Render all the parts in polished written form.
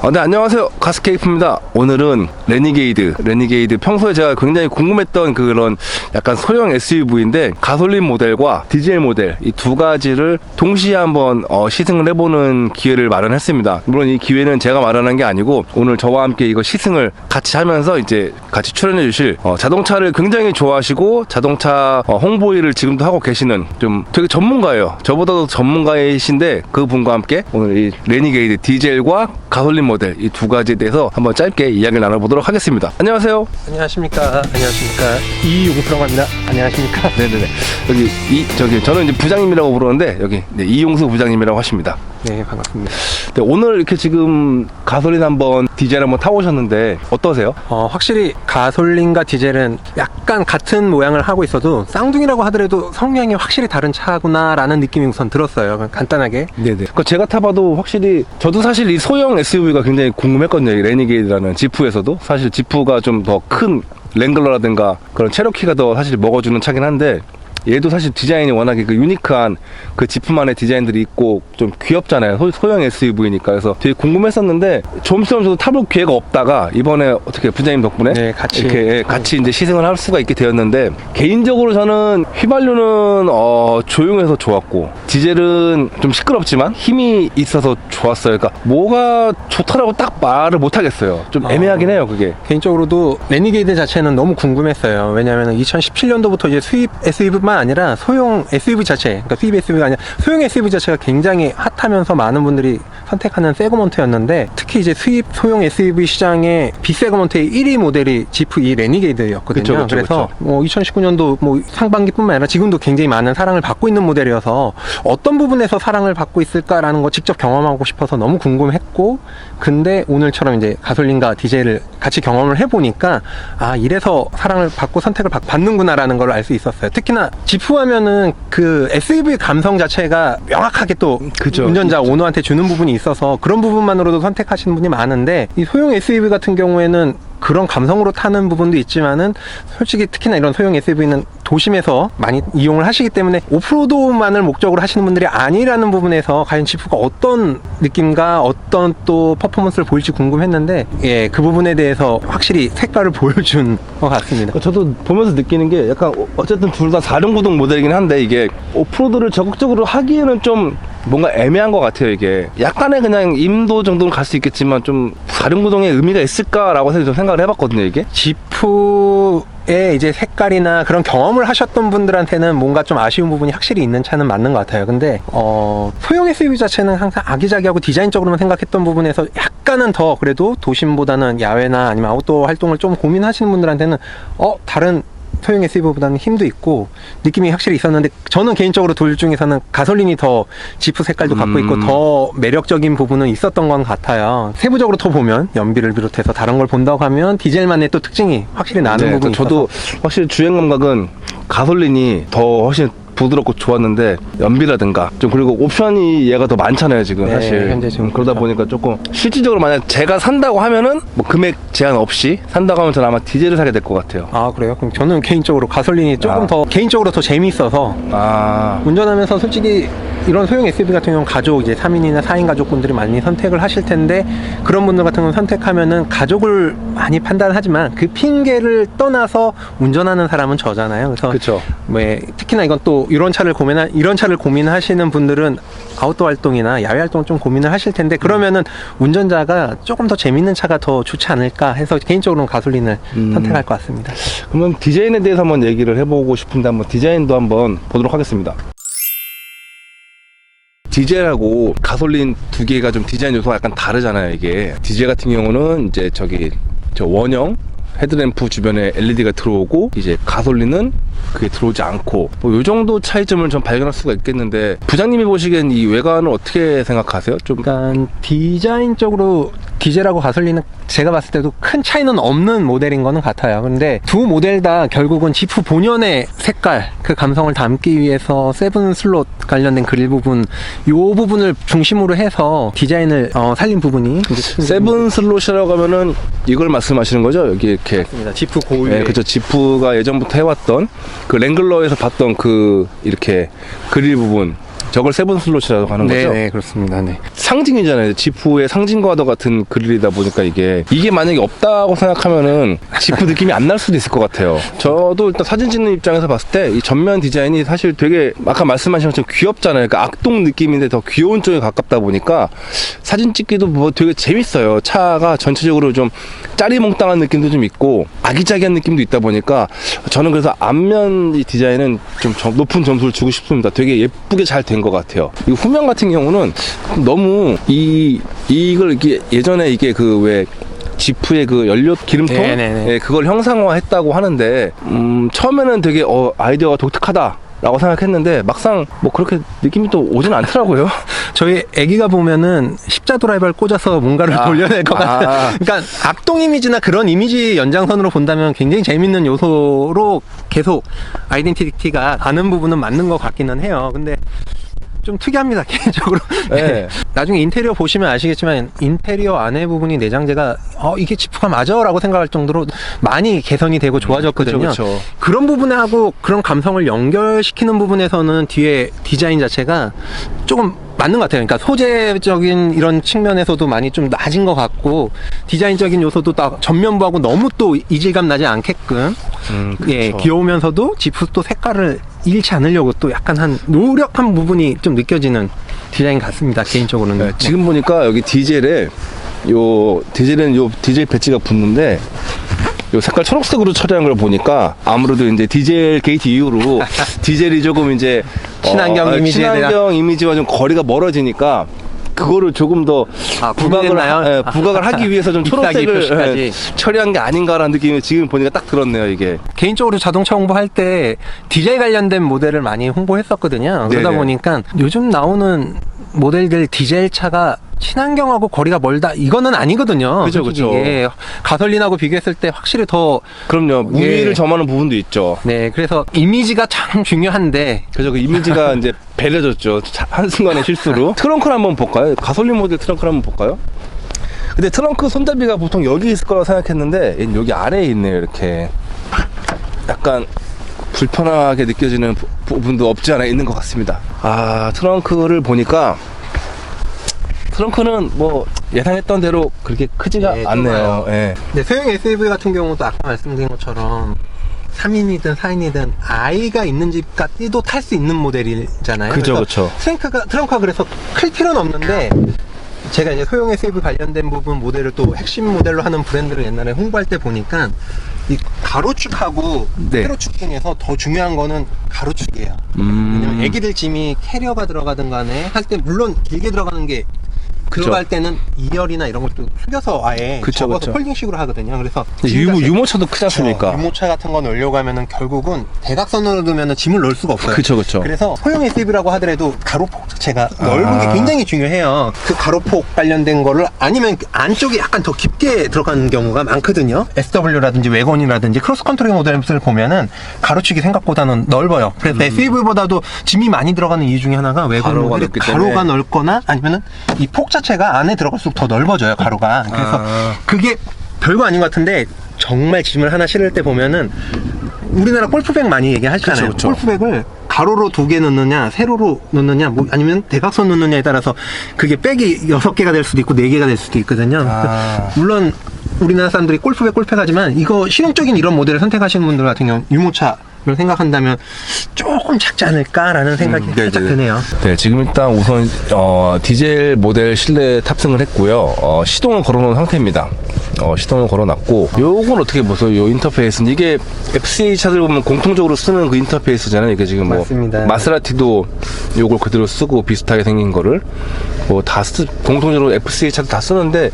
네, 안녕하세요. 가스케이프입니다. 오늘은 레니게이드. 평소에 제가 굉장히 궁금했던 그런 약간 소형 SUV인데 가솔린 모델과 디젤 모델 이 두 가지를 동시에 한번 시승을 해보는 기회를 마련했습니다. 물론 이 기회는 제가 마련한 게 아니고 오늘 저와 함께 이거 시승을 같이 하면서 이제 같이 출연해 주실 자동차를 굉장히 좋아하시고 자동차 홍보 일을 지금도 하고 계시는 좀 되게 전문가예요. 저보다도 전문가이신데 그분과 함께 오늘 이 레니게이드 디젤과 가솔린 모델 이 두 가지에 대해서 한번 짧게 이야기를 나눠보도록 하겠습니다. 안녕하세요. 안녕하십니까. 이용수라고 합니다. 안녕하십니까. 네네네. 저는 이제 부장님이라고 부르는데 여기 이용수 부장님이라고 하십니다. 네, 반갑습니다. 네, 오늘 이렇게 지금 가솔린 한번 디젤 한번 타보셨는데 어떠세요? 확실히 가솔린과 디젤은 약간 같은 모양을 하고 있어도 쌍둥이라고 하더라도 성향이 확실히 다른 차구나라는 느낌이 우선 들었어요. 간단하게. 네네. 그러니까 제가 타봐도 확실히 저도 사실 이 소형 SUV가 굉장히 궁금했거든요. 이 레니게이드라는 지프에서도 사실 지프가 좀 더 큰 랭글러라든가 그런 체로키가 더 사실 먹어주는 차긴 한데 얘도 사실 디자인이 워낙에 그 유니크한 그 지프만의 디자인들이 있고 좀 귀엽잖아요. 소형 SUV니까. 그래서 되게 궁금했었는데 좀처럼 저도 타볼 기회가 없다가 이번에 어떻게 부장님 덕분에 네, 같이 이렇게 같이 이제 시승을 할 수가 있게 되었는데 개인적으로 저는 휘발유는 조용해서 좋았고 디젤은 좀 시끄럽지만 힘이 있어서 좋았어요. 그러니까 뭐가 좋다라고 딱 말을 못 하겠어요. 좀 애매하긴 해요, 그게. 개인적으로도 레니게이드 자체는 너무 궁금했어요. 왜냐하면 2017년도부터 이제 수입 SUV만 아니라 소형 SUV 자체, 그러니까 수입 SUV가 아니라 소형 SUV 자체가 굉장히 핫하면서 많은 분들이 선택하는 세그먼트였는데 특히 이제 수입 소형 SUV 시장의 B세그먼트의 1위 모델이 지프 이 레니게이드였거든요. 그래서 2019년도 상반기뿐만 아니라 지금도 굉장히 많은 사랑을 받고 있는 모델이어서 어떤 부분에서 사랑을 받고 있을까라는 거 직접 경험하고 싶어서 너무 궁금했고, 근데 오늘처럼 이제 가솔린과 디젤을 같이 경험을 해보니까 이래서 사랑을 받고 선택을 받는구나라는 걸 알 수 있었어요. 특히나 지프 하면은 그 SUV 감성 자체가 명확하게 또 운전자 오너한테 주는 부분이 있어서 그런 부분만으로도 선택하시는 분이 많은데 이 소형 SUV 같은 경우에는 그런 감성으로 타는 부분도 있지만은 솔직히 특히나 이런 소형 SUV는 도심에서 많이 이용을 하시기 때문에 오프로드만을 목적으로 하시는 분들이 아니라는 부분에서 과연 지프가 어떤 느낌과 어떤 또 퍼포먼스를 보일지 궁금했는데 그 부분에 대해서 확실히 색깔을 보여준 것 같습니다. 저도 보면서 느끼는 게 약간 어쨌든 둘 다 4륜구동 모델이긴 한데 이게 오프로드를 적극적으로 하기에는 좀 뭔가 애매한 것 같아요. 이게 약간의 그냥 임도 정도는 갈 수 있겠지만 좀 4륜구동의 의미가 있을까라고 좀 생각을 해봤거든요. 이게 지프의 이제 색깔이나 그런 경험을 하셨던 분들한테는 뭔가 좀 아쉬운 부분이 확실히 있는 차는 맞는 것 같아요. 근데 소형 SUV 자체는 항상 아기자기하고 디자인적으로만 생각했던 부분에서 약간은 더 그래도 도심보다는 야외나 아니면 아웃도어 활동을 좀 고민하시는 분들한테는 다른 소형 SUV보다는 힘도 있고 느낌이 확실히 있었는데 저는 개인적으로 둘 중에서는 가솔린이 더 지프 색깔도 갖고 있고 더 매력적인 부분은 있었던 것 같아요. 세부적으로 더 보면 연비를 비롯해서 다른 걸 본다고 하면 디젤만의 또 특징이 확실히 나는 부분이 있어서 저도 확실히 주행 감각은 가솔린이 더 훨씬 부드럽고 좋았는데 연비라든가 좀 그리고 옵션이 얘가 더 많잖아요 지금. 네, 사실 현재 지금 그러다 그렇죠. 보니까 조금 실질적으로 만약 제가 산다고 하면은 금액 제한 없이 산다고 하면 저는 아마 디젤을 사게 될 것 같아요. 그래요? 그럼 저는 개인적으로 가솔린이 조금 더 개인적으로 더 재미있어서 운전하면서 솔직히 이런 소형 SUV 같은 경우는 가족 이제 3인이나 4인 가족분들이 많이 선택을 하실 텐데 그런 분들 같은 경우는 선택하면은 가족을 많이 판단하지만 그 핑계를 떠나서 운전하는 사람은 저잖아요. 그래서 그쵸. 특히나 이건 또 이런 차를 고민하시는 분들은 아웃도어 활동이나 야외 활동을 좀 고민을 하실 텐데 그러면은 운전자가 조금 더 재밌는 차가 더 좋지 않을까 해서 개인적으로는 가솔린을 선택할 것 같습니다. 그러면 디자인에 대해서 한번 얘기를 해보고 싶은데 한번 디자인도 한번 보도록 하겠습니다. 디젤하고 가솔린 두 개가 좀 디자인 요소가 약간 다르잖아요. 이게 디젤 같은 경우는 이제 저 원형 헤드램프 주변에 LED가 들어오고 이제 가솔린은 그게 들어오지 않고 요 정도 차이점을 좀 발견할 수가 있겠는데 부장님이 보시기엔 이 외관을 어떻게 생각하세요? 좀 그러니까 디자인적으로 디젤하고 가솔린은 제가 봤을 때도 큰 차이는 없는 모델인 거는 같아요. 근데 두 모델 다 결국은 지프 본연의 색깔, 그 감성을 담기 위해서 세븐 슬롯 관련된 그릴 부분, 요 부분을 중심으로 해서 디자인을 살린 부분이 세븐 슬롯이라고 하면은 이걸 말씀하시는 거죠? 여기 이렇게 맞습니다. 지프 고유의 네, 그렇죠. 지프가 예전부터 해왔던 그 랭글러에서 봤던 그 이렇게 그릴 부분 저걸 세븐 슬롯이라고 하는 거죠? 네, 그렇습니다. 네. 상징이잖아요. 지프의 상징과도 같은 그릴이다 보니까 이게 만약에 없다고 생각하면은 지프 느낌이 안 날 수도 있을 것 같아요. 저도 일단 사진 찍는 입장에서 봤을 때 이 전면 디자인이 사실 되게 아까 말씀하신 것처럼 귀엽잖아요. 그러니까 악동 느낌인데 더 귀여운 쪽에 가깝다 보니까 사진 찍기도 뭐 되게 재밌어요. 차가 전체적으로 좀 짜리몽땅한 느낌도 좀 있고 아기자기한 느낌도 있다 보니까 저는 그래서 앞면 이 디자인은 좀 높은 점수를 주고 싶습니다. 되게 예쁘게 잘 된 것 같아요. 이 후면 같은 경우는 너무 이걸 이게 예전에 이게 그 왜 지프의 그 연료 기름통 예, 그걸 형상화했다고 하는데 처음에는 되게 아이디어가 독특하다라고 생각했는데 막상 뭐 그렇게 느낌이 또 오진 않더라고요. 저희 애기가 보면은 십자 드라이버를 꽂아서 뭔가를 돌려낼 것 같아요. 그러니까 악동 이미지나 그런 이미지 연장선으로 본다면 굉장히 재밌는 요소로 계속 아이덴티티가 가는 부분은 맞는 것 같기는 해요. 근데 좀 특이합니다, 개인적으로. 네. 나중에 인테리어 보시면 아시겠지만 인테리어 안에 부분이 내장재가 이게 지프가 맞아 라고 생각할 정도로 많이 개선이 되고 좋아졌거든요. 그쵸. 그런 부분하고 그런 감성을 연결시키는 부분에서는 뒤에 디자인 자체가 조금 맞는 것 같아요. 그러니까 소재적인 이런 측면에서도 많이 좀 낮은 것 같고 디자인적인 요소도 딱 전면부하고 너무 또 이질감 나지 않게끔 예, 귀여우면서도 지프 또 색깔을 잃지 않으려고 또 약간 한 노력한 부분이 좀 느껴지는 디자인 같습니다. 개인적으로는. 네, 지금 보니까 여기 디젤은 요 디젤 배지가 붙는데 요 색깔 초록색으로 처리한 걸 보니까 아무래도 이제 디젤 게이트 이후로 디젤이 조금 이제 친환경 친환경 이미지와 좀 거리가 멀어지니까 그거를 조금 더 부각을 하기 위해서 좀 초록색을 처리한 게 아닌가라는 느낌이 지금 보니까 딱 들었네요, 이게. 개인적으로 자동차 홍보할 때 디젤 관련된 모델을 많이 홍보했었거든요. 그러다 보니까 요즘 나오는 모델들 디젤 차가 친환경하고 거리가 멀다 이거는 아니거든요. 그죠. 예, 가솔린하고 비교했을 때 확실히 더 그럼요. 우위를 점하는 부분도 있죠. 네, 그래서 이미지가 참 중요한데 그죠. 그 이미지가 이제 배려졌죠. 한순간의 실수로. 트렁크를 한번 볼까요? 가솔린 모델 트렁크를 한번 볼까요? 근데 트렁크 손잡이가 보통 여기 있을 거라고 생각했는데 얘는 여기 아래에 있네요. 이렇게 약간 불편하게 느껴지는 부분도 없지 않아 있는 것 같습니다. 트렁크를 보니까 트렁크는 뭐 예상했던 대로 그렇게 크지가 않네요. 예. 네, 소형 SUV 같은 경우도 아까 말씀드린 것처럼 3인이든 4인이든 아이가 있는 집까지도 탈 수 있는 모델이잖아요. 그죠. 트렁크가 그래서 클 필요는 없는데 제가 이제 소형 SUV 관련된 부분 모델을 또 핵심 모델로 하는 브랜드를 옛날에 홍보할 때 보니까 이 가로축하고 세로축 중에서 더 중요한 거는 가로축이에요. 왜냐면 애기들 짐이 캐리어가 들어가든 간에 할 때 물론 길게 들어가는 게 들어갈 때는 2열이나 이런 것도 숙여서 아예 접어서 폴딩식으로 하거든요. 그래서 유모차도 크지 않습니까? 유모차 같은 거 넣으려고 하면은 결국은 대각선으로 두면은 짐을 넣을 수가 없어요. 그쵸. 그래서 소형 SUV라고 하더라도 가로폭 자체가 넓은 게 굉장히 중요해요. 그 가로폭 관련된 거를 아니면 안쪽에 약간 더 깊게 들어가는 경우가 많거든요. SW라든지 웨건이라든지 크로스컨트리 모델을 보면은 가로축이 생각보다는 넓어요. 그래서 SUV보다도 짐이 많이 들어가는 이유 중에 하나가 웨건 모델이 가로가 넓거나 아니면은 이 폭 자체가 안에 들어갈수록 더 넓어져요, 가로가. 그래서 그게 별거 아닌 것 같은데 정말 짐을 하나 실을 때 보면은 우리나라 골프백 많이 얘기하잖아요. 골프백을 가로로 2개 넣느냐 세로로 넣느냐 뭐 아니면 대각선 넣느냐에 따라서 그게 백이 6개가 될 수도 있고 4개가 될 수도 있거든요. 물론 우리나라 사람들이 골프백 하지만 이거 실용적인 이런 모델을 선택하시는 분들 같은 경우 유모차를 생각한다면 조금 작지 않을까라는 생각이 살짝 드네요. 네, 지금 일단 우선 디젤 모델 실내 탑승을 했고요. 시동을 걸어놓은 상태입니다. 시동을 걸어놨고 요건 어떻게 보세요? 요 인터페이스는 이게 FCA 차들 보면 공통적으로 쓰는 그 인터페이스잖아요. 이게 지금 뭐 맞습니다. 마세라티도 요걸 그대로 쓰고 비슷하게 생긴 거를 뭐 다 공통적으로 FCA 차들 다 쓰는데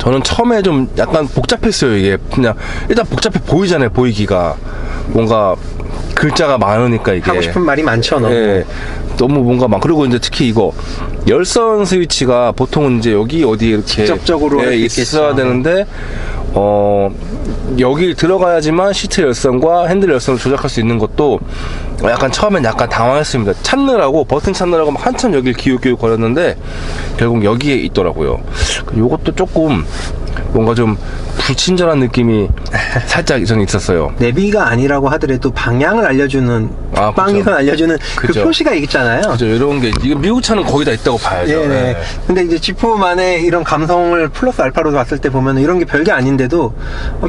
저는 처음에 좀 약간 복잡했어요. 이게 그냥 일단 복잡해 보이잖아요. 보이기가 뭔가 글자가 많으니까 이게 하고 싶은 말이 많죠. 너무. 예, 너무 뭔가 막 그리고 이제 특히 이거 열선 스위치가 보통은 이제 여기 어디 이렇게 직접적으로 있어야 되는데 여기 들어가야지만 시트 열선과 핸들 열선을 조작할 수 있는 것도 약간 처음엔 약간 당황했습니다. 찾느라고 버튼 찾느라고 막 한참 여길 기웃기웃 거렸는데 결국 여기에 있더라고요. 요것도 조금 뭔가 좀 불친절한 느낌이 살짝 저는 있었어요. 내비가 아니라고 하더라도 방향을 알려주는 아, 방향을 그쵸. 알려주는 그 그죠. 표시가 있잖아요. 그죠. 이런 게 이거 미국 차는 거의 다 있다고 봐야죠. 예, 네. 네. 근데 이제 지프만의 이런 감성을 플러스 알파로 봤을 때 보면 이런 게 별게 아닌데도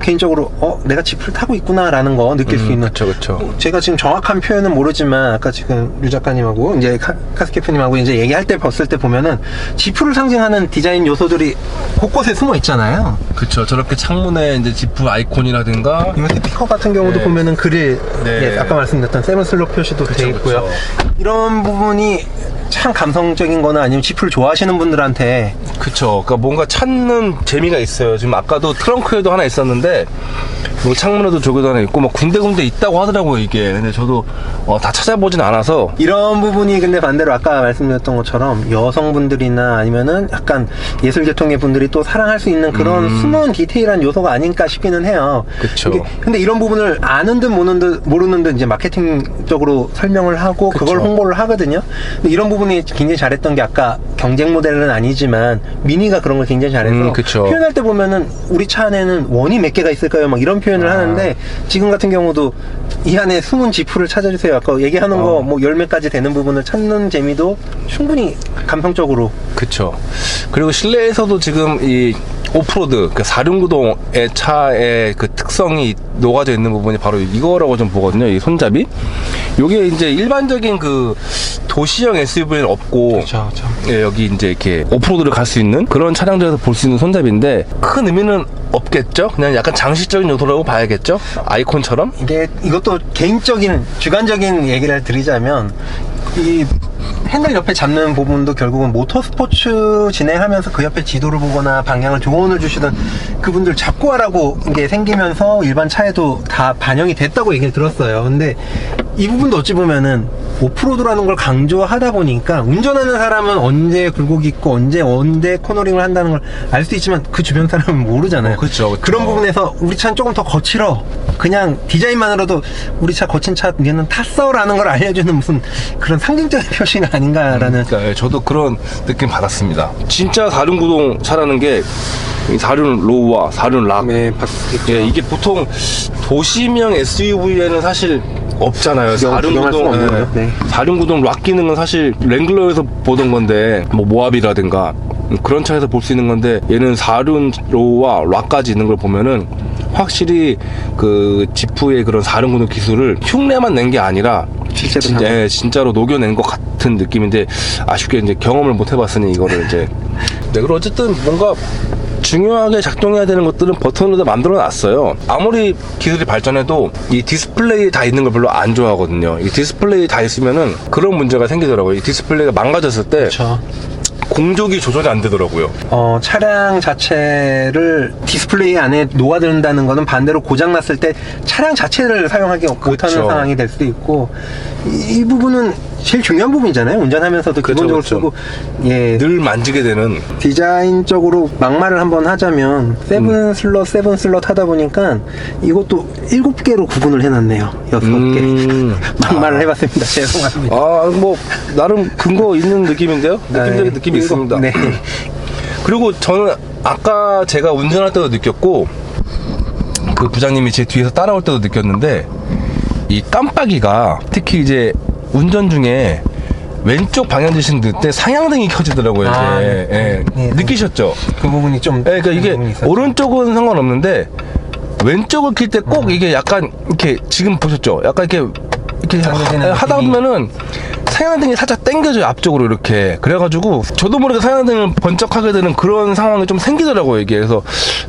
개인적으로 내가 지프를 타고 있구나라는 거 느낄 수 있는. 그렇죠. 제가 지금 정확한 표현은 모르지만 아까 지금 류 작가님하고 이제 카스케프님하고 이제 얘기할 때 봤을 때 보면은 지프를 상징하는 디자인 요소들이 곳곳에 숨어 있잖아요. 그렇죠. 저렇게 창문에 이제 지프 아이콘이라든가 이 스피커 같은 경우도 네. 보면은 그릴 네. 예, 아까 말씀드렸던 세븐슬로 표시도 그쵸, 되어 있고요. 그쵸. 이런 부분이 참 감성적인 거나 아니면 지프를 좋아하시는 분들한테 그쵸. 그러니까 뭔가 찾는 재미가 있어요. 지금 아까도 트렁크에도 하나 있었는데, 뭐 창문에도 저기도 하나 있고, 막 군데군데 있다고 하더라고요, 이게. 근데 저도 다 찾아보진 않아서. 이런 부분이 근데 반대로 아까 말씀드렸던 것처럼 여성분들이나 아니면은 약간 예술계통의 분들이 또 사랑할 수 있는 그런 숨은 디테일한 요소가 아닐까 싶기는 해요. 그쵸. 근데 이런 부분을 아는 듯 모르는 듯 이제 마케팅적으로 설명을 하고 그쵸. 그걸 홍보를 하거든요. 근데 이런 부분이 굉장히 잘했던 게 아까 경쟁 모델은 아니지만 미니가 그런 걸 굉장히 잘해서 그쵸. 표현할 때 보면은 우리 차 안에는 원이 몇 개가 있을까요? 막 이런 표현을 하는데 지금 같은 경우도 이 안에 숨은 지프를 찾아주세요. 아까 얘기하는 거 뭐 열매까지 되는 부분을 찾는 재미도 충분히 감성적으로. 그쵸. 그리고 실내에서도 지금 이 오프로드, 그 4륜구동의 차의 그 특성이 녹아져 있는 부분이 바로 이거라고 좀 보거든요. 이 손잡이. 요게 이제 일반적인 그 도시형 SUV는 없고, 그렇죠. 예, 여기 이제 이렇게 오프로드를 갈 수 있는 그런 차량들에서 볼 수 있는 손잡이인데 큰 의미는 없겠죠? 그냥 약간 장식적인 요소라고 봐야겠죠? 아이콘처럼? 이것도 개인적인 주관적인 얘기를 드리자면 이 핸들 옆에 잡는 부분도 결국은 모터스포츠 진행하면서 그 옆에 지도를 보거나 방향을 조언을 주시던 그분들 잡고 하라고 이게 생기면서 일반 차에도 다 반영이 됐다고 얘기를 들었어요. 근데 이 부분도 어찌 보면은 오프로드라는 걸 강조하다 보니까 운전하는 사람은 언제 굴곡이 있고 언제 코너링을 한다는 걸 알 수 있지만 그 주변 사람은 모르잖아요. 그쵸. 그런 부분에서 우리 차는 조금 더 거칠어. 그냥 디자인만으로도 우리 차 거친 차 얘는 탔어라는 걸 알려주는 무슨 그런 상징적인 표시가 아닌가라는. 그러니까 저도 그런 느낌 받았습니다. 진짜 4륜구동 차라는 게 4륜 로우와 4륜 락. 네, 예, 이게 보통 도시명 SUV에는 사실 없잖아요. 구경할 수가 없는 거죠. 네. 4륜구동 락 기능은 사실 랭글러에서 보던 건데, 뭐 모하비라든가 그런 차에서 볼 수 있는 건데, 얘는 4륜 로우와 락까지 있는 걸 보면은 확실히 그 지프의 그런 4륜구동 기술을 흉내만 낸 게 아니라 진짜로 녹여낸 것 같은 느낌인데, 아쉽게 이제 경험을 못 해봤으니 이거를 이제. 네, 그리고 어쨌든 뭔가 중요하게 작동해야 되는 것들은 버튼으로 다 만들어 놨어요. 아무리 기술이 발전해도 이 디스플레이 다 있는 걸 별로 안 좋아하거든요. 이 디스플레이 다 있으면은 그런 문제가 생기더라고요. 이 디스플레이가 망가졌을 때 그렇죠. 공조기 조절이 안 되더라고요. 차량 자체를 디스플레이 안에 녹아든다는 거는 반대로 고장났을 때 차량 자체를 사용하기 못하는 상황이 될 수도 있고, 이 부분은 제일 중요한 부분이잖아요. 운전하면서도 기본적으로 쓰고, 예, 늘 만지게 되는. 디자인적으로 막말을 한번 하자면 세븐 슬롯 하다 보니까 이것도 7개로 구분을 해놨네요. 6개. 막말을 해봤습니다. 죄송합니다. 뭐 나름 근거 있는 느낌인데요. 느낌적인 느낌이 있습니다. 네. 그리고 저는 아까 제가 운전할 때도 느꼈고, 그 부장님이 제 뒤에서 따라올 때도 느꼈는데, 이 깜빡이가 특히 이제 운전 중에 왼쪽 방향 지시는 때 상향등이 켜지더라고요. 이게. 예. 네. 느끼셨죠? 그 부분이 좀. 예, 그러니까 이게 오른쪽은 상관없는데 왼쪽을 킬 때 꼭 이게 약간 이렇게, 지금 보셨죠? 약간 이렇게 하다 보면은 상향등이 살짝 당겨져요, 앞쪽으로 이렇게. 그래가지고 저도 모르게 상향등을 번쩍하게 되는 그런 상황이 좀 생기더라고요, 이게. 그래서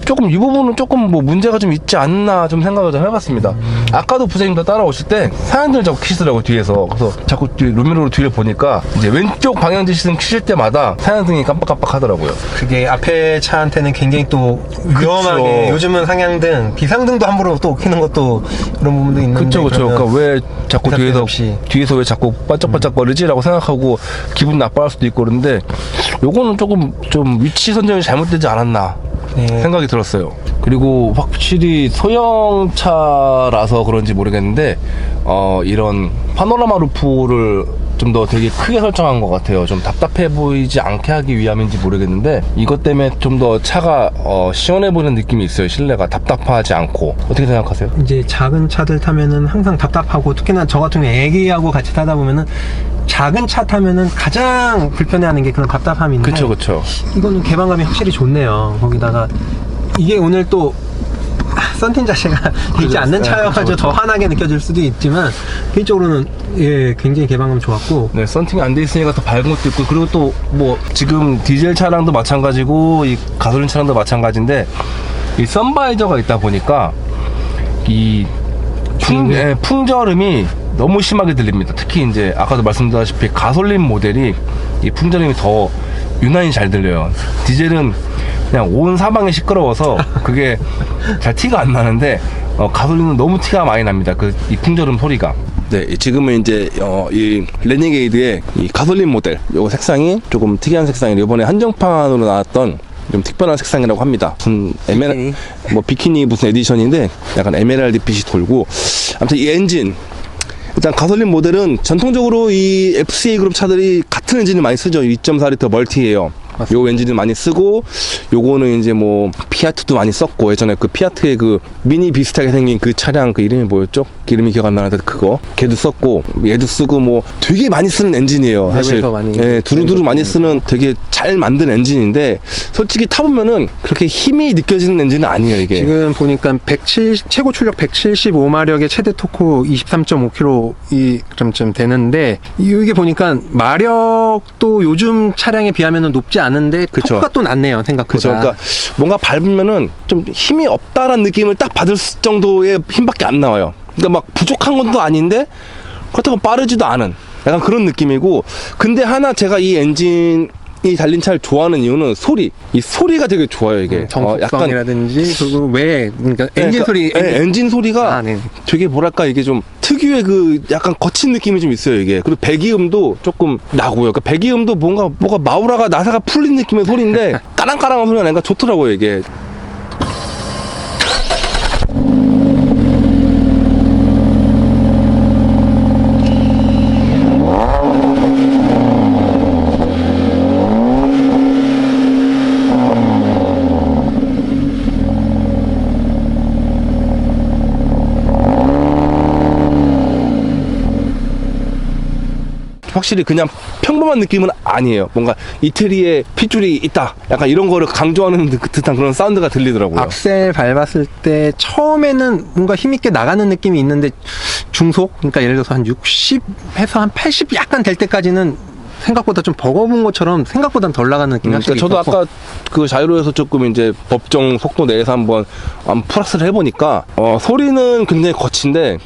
조금 이 부분은 조금 뭐 문제가 좀 있지 않나 좀 생각을 좀 해봤습니다. 아까도 부장님도 따라오실 때 상향등을 자꾸 키시더라고요, 뒤에서. 그래서 자꾸 루미노로 뒤를 보니까 이제 왼쪽 방향 지시등 키실 때마다 상향등이 깜빡깜빡 하더라고요. 그게 앞에 차한테는 굉장히 또 위험하게, 그쵸. 요즘은 상향등, 비상등도 함부로 또 켜는 것도 그런 부분도 있는데. 그쵸. 그러니까 왜 자꾸 없이. 뒤에서 왜 자꾸 반짝반짝거리지라고 생각하고 기분 나빠할 수도 있고 그런데, 요거는 조금 좀 위치 선정이 잘못되지 않았나 생각이 들었어요. 그리고 확실히 소형차라서 그런지 모르겠는데, 이런 파노라마 루프를 좀 더 되게 크게 설정한 것 같아요. 좀 답답해 보이지 않게 하기 위함인지 모르겠는데 이것 때문에 좀 더 차가 시원해 보이는 느낌이 있어요. 실내가 답답하지 않고. 어떻게 생각하세요? 이제 작은 차들 타면은 항상 답답하고, 특히나 저 같은 경우 애기하고 같이 타다 보면은 작은 차 타면은 가장 불편해하는 게 그런 답답함인데, 그쵸. 이거는 개방감이 확실히 좋네요. 거기다가 이게 오늘 또 썬팅 자체가 되지 않는 차여가지고 더 환하게 느껴질 수도 있지만, 개인적으로는 예, 굉장히 개방감 좋았고. 네, 썬팅이 안 돼 있으니까 더 밝은 것도 있고, 그리고 또 뭐 지금 디젤 차량도 마찬가지고 이 가솔린 차량도 마찬가지인데 이 선바이저가 있다 보니까 이 풍절음이 너무 심하게 들립니다. 특히 이제 아까도 말씀드렸다시피 가솔린 모델이 이 풍절음이 더 유난히 잘 들려요. 디젤은 그냥 온 사방이 시끄러워서 그게 잘 티가 안 나는데 가솔린은 너무 티가 많이 납니다. 이 풍절음 소리가. 네, 지금은 이제 이 레니게이드의 이 가솔린 모델 요 색상이 조금 특이한 색상이에요. 이번에 한정판으로 나왔던 좀 특별한 색상이라고 합니다. 무슨 비키니 무슨 에디션인데 약간 에메랄드 빛이 돌고, 아무튼 이 엔진, 일단 가솔린 모델은 전통적으로 이 FCA 그룹 차들이 같은 엔진을 많이 쓰죠. 2.4L 멀티예요. 요 엔진을 많이 쓰고, 요거는 이제 뭐 피아트도 많이 썼고, 예전에 그 피아트의 그 미니 비슷하게 생긴 그 차량 그 이름이 뭐였죠? 이름이 기억 안 나는데 그거 걔도 썼고, 얘도 쓰고, 뭐 되게 많이 쓰는 엔진이에요. 사실 예, 두루두루 많이 쓰는 되게 잘 만든 엔진인데, 솔직히 타보면은 그렇게 힘이 느껴지는 엔진은 아니에요. 이게 지금 보니까 최고 출력 175마력의 최대 토크 23.5kg 좀 되는데, 이게 보니까 마력도 요즘 차량에 비하면 높지 않은데 그쵸. 토크가 또 낮네요, 생각보다. 그쵸. 그러니까 뭔가 밟으면은 좀 힘이 없다라는 느낌을 딱 받을 정도의 힘밖에 안 나와요. 그러니까 막 부족한 것도 아닌데 그렇다고 빠르지도 않은 약간 그런 느낌이고, 근데 하나 제가 이 엔진이 달린 차를 좋아하는 이유는 이 소리가 되게 좋아요. 이게 정속성이라든지 그리고 그러니까 엔진 소리, 엔진 소리가 네. 되게 뭐랄까, 이게 좀 특유의 그 약간 거친 느낌이 좀 있어요. 이게 그리고 배기음도 조금 나고요. 그러니까 배기음도 뭐가 마우라가 나사가 풀린 느낌의 소리인데 까랑까랑한 소리가 나니까 좋더라고요. 이게. 확실히 그냥 평범한 느낌은 아니에요. 뭔가 이태리에 핏줄이 있다, 약간 이런 거를 강조하는 듯한 그런 사운드가 들리더라고요. 악셀 밟았을 때 처음에는 뭔가 힘있게 나가는 느낌이 있는데, 중속, 그러니까 예를 들어서 한 60에서 한 80 약간 될 때까지는 생각보다 좀 버거운 것처럼 생각보다는 덜 나가는 느낌이 확실히 저도 있었고. 아까 그 자유로에서 조금 이제 법정 속도 내에서 한번 플러스를 해보니까 소리는 굉장히 거친데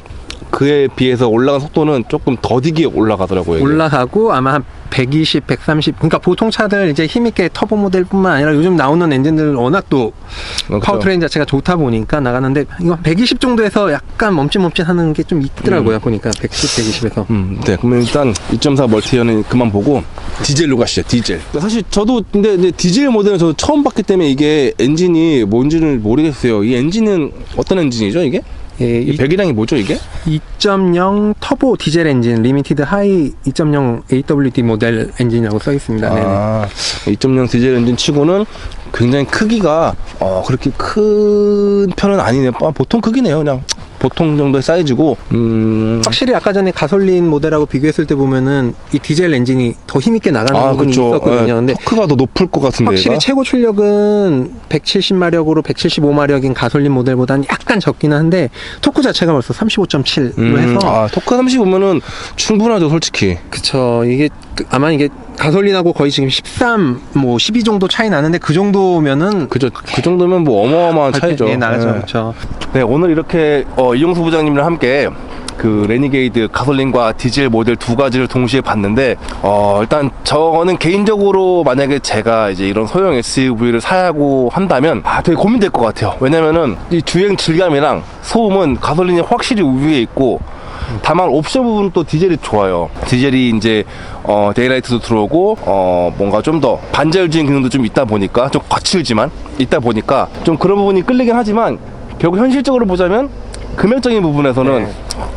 그에 비해서 올라간 속도는 조금 더디게 올라가더라고요. 이게. 올라가고 아마 한 120, 130, 그러니까 보통 차들 이제 힘있게 터보 모델뿐만 아니라 요즘 나오는 엔진들 워낙 또 파워트레인 자체가 좋다 보니까 나가는데, 이거 120 정도에서 약간 멈칫멈칫하는 게 좀 있더라고요. 보니까 110, 120에서. 네, 그러면 일단 2.4 멀티어는 그만 보고 디젤로 가시죠. 디젤. 사실 저도 근데 이제 디젤 모델은 저도 처음 봤기 때문에 이게 엔진이 뭔지를 모르겠어요. 이 엔진은 어떤 엔진이죠, 이게? 예, 이 배기량이 뭐죠, 이게? 2.0 터보 디젤 엔진 리미티드 하이 2.0 AWD 모델 엔진이라고 써 있습니다. 아, 2.0 디젤 엔진 치고는 굉장히 크기가 그렇게 큰 편은 아니네요. 보통 크기네요. 그냥 보통 정도의 사이즈고. 확실히 아까 전에 가솔린 모델하고 비교했을 때 보면은 이 디젤 엔진이 더 힘있게 나가는 부분이 그쵸. 있었거든요. 근데 토크가 더 높을 것 같은데. 확실히 얘가? 최고 출력은 170마력으로 175마력인 가솔린 모델보다는 약간 적긴 한데, 토크 자체가 벌써 35.7로 해서. 토크 35면은 충분하죠, 솔직히. 그쵸. 이게 아마 이게 가솔린하고 거의 지금 13, 뭐 12 정도 차이 나는데, 그 정도면은 그죠. 그 정도면 뭐 어마어마한 차이죠. 네, 나가죠. 네. 그렇죠. 네, 오늘 이렇게 이용수 부장님이랑 함께 그 레니게이드 가솔린과 디젤 모델 두 가지를 동시에 봤는데, 일단 저는 개인적으로 만약에 제가 이제 이런 소형 SUV를 사고 한다면 되게 고민될 것 같아요. 왜냐면은 이 주행 질감이랑 소음은 가솔린이 확실히 우위에 있고, 다만 옵션 부분은 또 디젤이 좋아요. 디젤이 이제 데이라이트도 들어오고 뭔가 좀 더 반자율 주행 기능도 좀 있다 보니까, 좀 거칠지만 있다 보니까 좀 그런 부분이 끌리긴 하지만, 결국 현실적으로 보자면 금액적인 부분에서는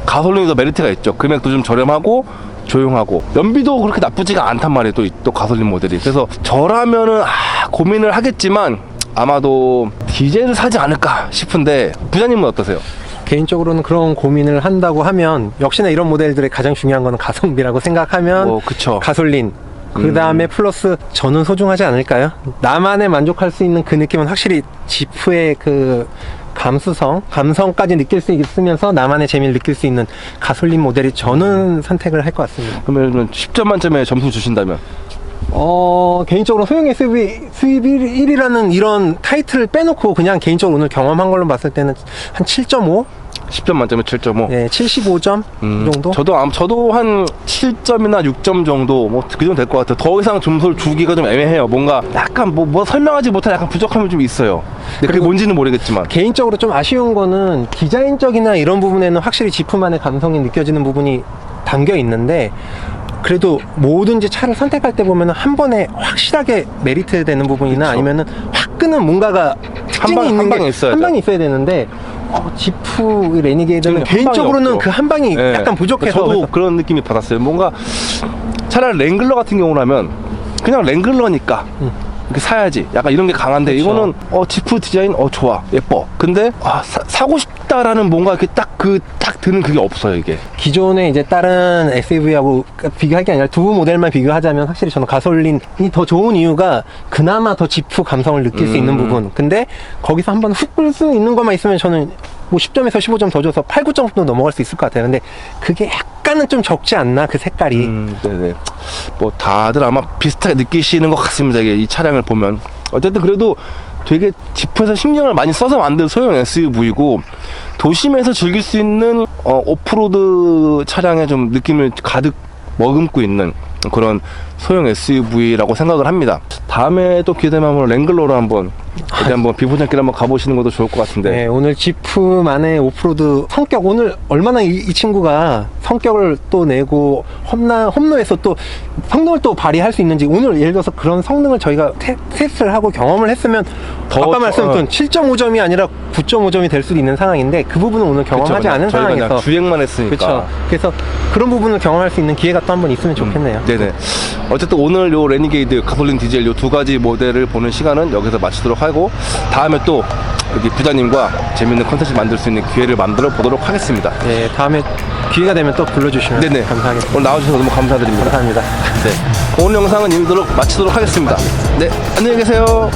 가솔린이 더 메리트가 있죠. 금액도 좀 저렴하고 조용하고 연비도 그렇게 나쁘지가 않단 말이에요. 또 가솔린 모델이. 그래서 저라면은 고민을 하겠지만 아마도 디젤을 사지 않을까 싶은데 부장님은 어떠세요? 개인적으로는 그런 고민을 한다고 하면 역시나 이런 모델들의 가장 중요한 거는 가성비라고 생각하면 그쵸. 가솔린 그 다음에 플러스 저는 소중하지 않을까요? 나만의 만족할 수 있는 그 느낌은 확실히 지프의 그 감성까지 느낄 수 있으면서 나만의 재미를 느낄 수 있는 가솔린 모델이 저는 선택을 할 것 같습니다. 그러면 10점 만점에 점수 주신다면? 개인적으로 소형 SUV 수입 1위라는 이런 타이틀을 빼놓고 그냥 개인적으로 오늘 경험한 걸로 봤을 때는 한 7.5? 10점 만점에 7.5. 네, 75점 정도? 저도 한 7점이나 6점 정도 뭐 그 정도 될 것 같아요. 더 이상 점수를 주기가 좀 애매해요. 뭔가 약간 뭐 설명하지 못할 약간 부족함이 좀 있어요. 근데 그게 뭔지는 모르겠지만 개인적으로 좀 아쉬운 거는 디자인적이나 이런 부분에는 확실히 지프만의 감성이 느껴지는 부분이 담겨 있는데 그래도 뭐든지 차를 선택할 때 보면 한 번에 확실하게 메리트 되는 부분이나 그쵸. 아니면은 확 끄는 뭔가가 특징이 있는 게 한 방이 있어야 되는데 지프 레니게이드는 개인적으로는 그 한 방이 네. 약간 부족해서 저도 그런 느낌이 받았어요. 뭔가 차라리 랭글러 같은 경우라면 그냥 랭글러니까 이렇게 사야지 약간 이런 게 강한데 그쵸. 이거는 지프 디자인 좋아 예뻐 근데 사고 싶다라는 뭔가 이렇게 딱 드는 그게 없어요 이게. 기존에 이제 다른 SUV하고 비교할 게 아니라 두 모델만 비교하자면 확실히 저는 가솔린이 더 좋은 이유가 그나마 더 지프 감성을 느낄 수 있는 부분. 근데 거기서 한번 훅 끌 수 있는 것만 있으면 저는 뭐 10점에서 15점 더 줘서 8, 9점 정도 넘어갈 수 있을 것 같아요. 근데 그게 약간은 좀 적지 않나 그 색깔이. 네네. 뭐 다들 아마 비슷하게 느끼시는 것 같습니다. 이게 이 차량을 보면 어쨌든 그래도 되게 지프에서 신경을 많이 써서 만든 소형 SUV고 도심에서 즐길 수 있는 오프로드 차량의 좀 느낌을 가득 머금고 있는 그런 소형 SUV라고 생각을 합니다. 다음에 또 기회되면 한번 랭글러로 한번 비포장길 한번 가보시는 것도 좋을 것 같은데. 네, 오늘 지프만의 오프로드 성격 오늘 얼마나 이 친구가 성격을 또 내고 험로에서 또 성능을 또 발휘할 수 있는지 오늘 예를 들어서 그런 성능을 저희가 테스트를 하고 경험을 했으면 아까 말씀드린 7.5점이 아니라 9.5점이 될 수도 있는 상황인데 그 부분은 오늘 경험하지 않은 상황에서 주행만 했으니까. 그렇죠. 그래서 그런 부분을 경험할 수 있는 기회가 또 한 번 있으면 좋겠네요. 네네. 어쨌든 오늘 요 레니게이드 가솔린 디젤 요 두 가지 모델을 보는 시간은 여기서 마치도록 하고 다음에 또 여기 부장님과 재밌는 컨텐츠 만들 수 있는 기회를 만들어 보도록 하겠습니다. 네, 다음에 기회가 되면 또 불러주시면 네네. 감사하겠습니다. 오늘 나와주셔서 너무 감사드립니다. 감사합니다. 네. 오늘 영상은 마치도록 하겠습니다. 네. 안녕히 계세요.